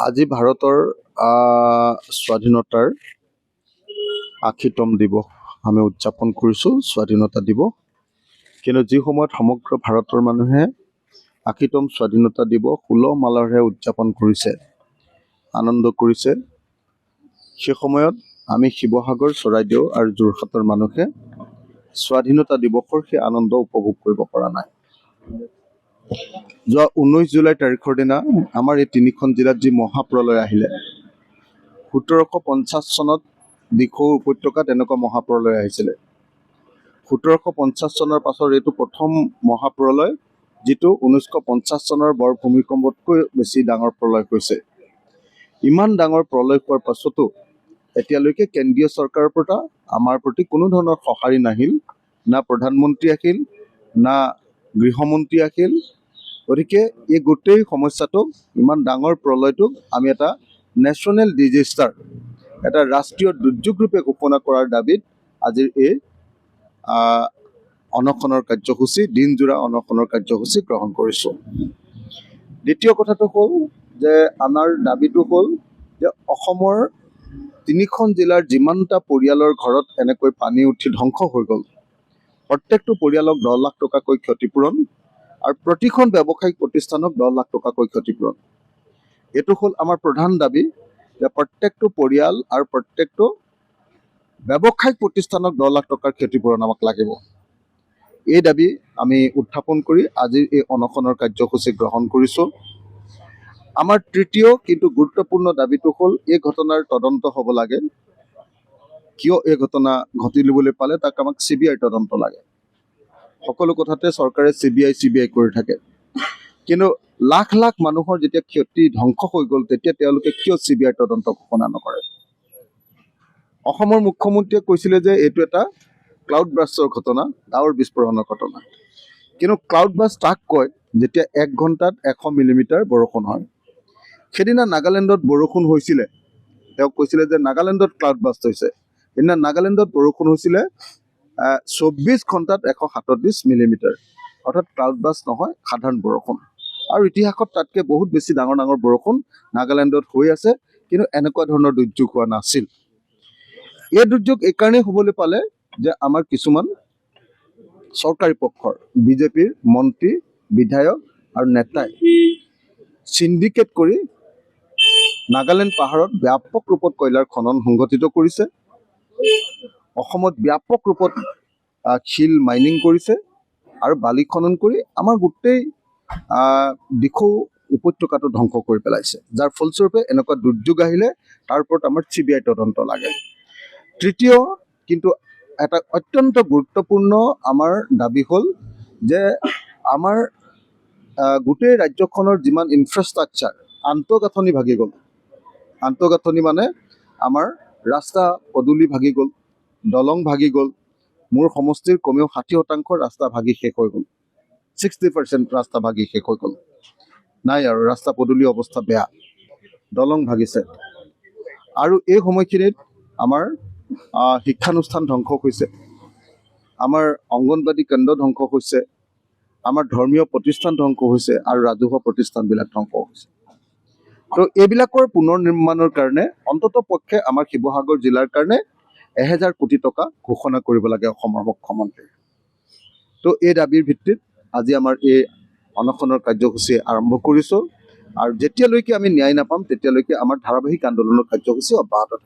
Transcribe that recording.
আজি ভাৰতৰ স্বাধীনতাৰ ৮০তম দিৱস আমি উদযাপন কৰিছোঁ, স্বাধীনতা দিৱস। কিন্তু যি সময়ত সমগ্ৰ ভাৰতৰ মানুহে ৮০তম স্বাধীনতা দিৱস উলহ মালহেৰে উদযাপন কৰিছে, আনন্দ কৰিছে, সেই সময়ত আমি শিৱসাগৰ, চৰাইদেউ আৰু যোৰহাটৰ মানুহে স্বাধীনতা দিৱসৰ সেই আনন্দ উপভোগ কৰিব পৰা নাই। যোৱা 19 জুলাই তাৰিখৰ দিনা আমাৰ এই তিনিখন জিলাত যি মহাপ্ৰলয় আহিলে, 1750 চনত দিখৌ উপত্যকাত এনেকুৱা মহাপ্ৰলয় আহিছিলে। 1750 চনৰ পাছৰ এইটো প্ৰথম মহাপ্ৰলয়, যিটো 1950 চনৰ বৰ ভূমিকম্পতকৈ বেছি ডাঙৰ প্ৰলয় হৈছে। ইমান ডাঙৰ প্ৰলয় হোৱাৰ পাছতো এতিয়ালৈকে কেন্দ্ৰীয় চৰকাৰৰ পৰা আমাৰ প্ৰতি কোনো ধৰণৰ সঁহাৰি নাহিল, না প্ৰধানমন্ত্ৰী আহিল, না গৃহমন্ত্ৰী আহিল। গতিকে এই গোটেই সমস্যাটোক, ইমান ডাঙৰ প্ৰলয়টোক আমি এটা নেশ্যনেল ডিজাষ্টাৰ, এটা ৰাষ্ট্ৰীয় দুৰ্যোগ ৰূপে ঘোষণা কৰাৰ দাবীত আজিৰ এই অনশনৰ কাৰ্যসূচী, দিনজোৰা অনশনৰ কাৰ্যসূচী গ্ৰহণ কৰিছোঁ। দ্বিতীয় কথাটো হ'ল যে আমাৰ দাবীটো হ'ল যে অসমৰ তিনিখন জিলাৰ যিমানটা পৰিয়ালৰ ঘৰত এনেকৈ পানী উঠি ধ্বংস হৈ গ'ল, প্ৰত্যেকটো পৰিয়ালক 10 লাখ টকাকৈ ক্ষতিপূৰণ আৰু প্ৰতিখন ব্যৱসায়িক প্ৰতিষ্ঠানক 10 লাখ টকাকৈ ক্ষতিপূৰণ। এইটো হ'ল আমাৰ প্ৰধান দাবী যে প্ৰত্যেকটো পৰিয়াল আৰু প্ৰত্যেকটো ব্যৱসায়িক প্ৰতিষ্ঠানক 10 লাখ টকাৰ ক্ষতিপূৰণ আমাক লাগিব। এই দাবী আমি উত্থাপন কৰি আজিৰ এই অনশনৰ কাৰ্যসূচী গ্ৰহণ কৰিছোঁ। আমাৰ তৃতীয় কিন্তু গুৰুত্বপূৰ্ণ দাবীটো হ'ল এই ঘটনাৰ তদন্ত হ'ব লাগে। কিয় এই ঘটনা ঘটিবলৈ পালে তাক আমাক CBI তদন্ত লাগে। সকলো কথাতে চৰকাৰে CBI কৰি থাকে, কিন্তু লাখ লাখ মানুহৰ যেতিয়া ক্ষতি ধ্বংস হৈ গ'ল, তেতিয়া তেওঁলোকে কিয় CBI তদন্ত ঘোষণা নকৰে? অসমৰ মুখ্যমন্ত্ৰীয়ে কৈছিলে যে এইটো এটা ক্লাউড বাৰ্ষ্টৰ ঘটনা, ডাৱৰ বিস্ফোৰণৰ ঘটনা। কিন্তু ক্লাউড বাৰ্ষ্ট তাক কয় যেতিয়া 1 ঘণ্টাত 100 মিলিমিটাৰ বৰষুণ হয়। সেইদিনা নাগালেণ্ডত বৰষুণ হৈছিলে, তেওঁ কৈছিলে যে নাগালেণ্ডত ক্লাউড বাৰ্ষ্ট হৈছে। সেইদিনা নাগালেণ্ডত বৰষুণ হৈছিলে 24 ঘণ্টাত 137 মিলিমিটাৰ, অৰ্থাৎ ক্লাউড বাৰ্ষ্ট নহয়, সাধাৰণ বৰষুণ। আৰু ইতিহাসত তাতকৈ বহুত বেছি ডাঙৰ ডাঙৰ বৰষুণ নাগালেণ্ডত হৈ আছে, কিন্তু এনেকুৱা ধৰণৰ দুৰ্যোগ হোৱা নাছিল। এই দুৰ্যোগ এইকাৰণেই হ'বলৈ পালে যে আমাৰ কিছুমান চৰকাৰী পক্ষৰ বিজেপিৰ মন্ত্ৰী, বিধায়ক আৰু নেতাই চিণ্ডিকেট কৰি নাগালেণ্ড পাহাৰত ব্যাপক ৰূপত কয়লাৰ খনন সংঘটিত কৰিছে, অসমত ব্যাপক ৰূপত শিল মাইনিং কৰিছে আৰু বালি খনন কৰি আমাৰ গোটেই দিখৌ উপত্যকাটো ধ্বংস কৰি পেলাইছে। যাৰ ফলস্বৰূপে এনেকুৱা দুৰ্যোগ আহিলে তাৰ ওপৰত আমাৰ CBI তদন্ত লাগে। তৃতীয় কিন্তু এটা অত্যন্ত গুৰুত্বপূৰ্ণ আমাৰ দাবী হ'ল যে আমাৰ গোটেই ৰাজ্যখনৰ যিমান ইনফ্ৰাষ্ট্ৰাকচাৰ, আন্তঃগাঁথনি ভাগি গ'ল। আন্তঃগাঁথনি মানে আমাৰ ৰাস্তা পদূলি ভাগি গ'ল, দলং ভাগি গ'ল। মোৰ সমষ্টিৰ কমেও 60% ৰাস্তা ভাগি শেষ হৈ গ'ল, 60% ৰাস্তা ভাগি শেষ হৈ গ'ল। নাই আৰু ৰাস্তা পদূলিৰ অৱস্থা বেয়া, দলং ভাগিছে। আৰু এই সময়খিনিত আমাৰ শিক্ষানুষ্ঠান ধ্বংস হৈছে, আমাৰ অংগনবাদী কেন্দ্ৰ ধ্বংস হৈছে, আমাৰ ধৰ্মীয় প্ৰতিষ্ঠান ধ্বংস হৈছে আৰু ৰাজহুৱা প্ৰতিষ্ঠানবিলাক ধ্বংস হৈছে। তো এইবিলাকৰ পুনৰ নিৰ্মাণৰ কাৰণে অন্ততঃ পক্ষে আমাৰ শিৱসাগৰ জিলাৰ কাৰণে 1000 কোটি টকা ঘোষণা কৰিব লাগে অসমৰ মুখ্যমন্ত্ৰীয়ে। তো এই দাবীৰ ভিত্তিত আজি আমাৰ এই অনশনৰ কাৰ্যসূচী আৰম্ভ কৰিছোঁ, আৰু যেতিয়ালৈকে আমি ন্যায় নাপাম তেতিয়ালৈকে আমাৰ ধাৰাবাহিক আন্দোলনৰ কাৰ্যসূচী অব্যাহত থাকিব।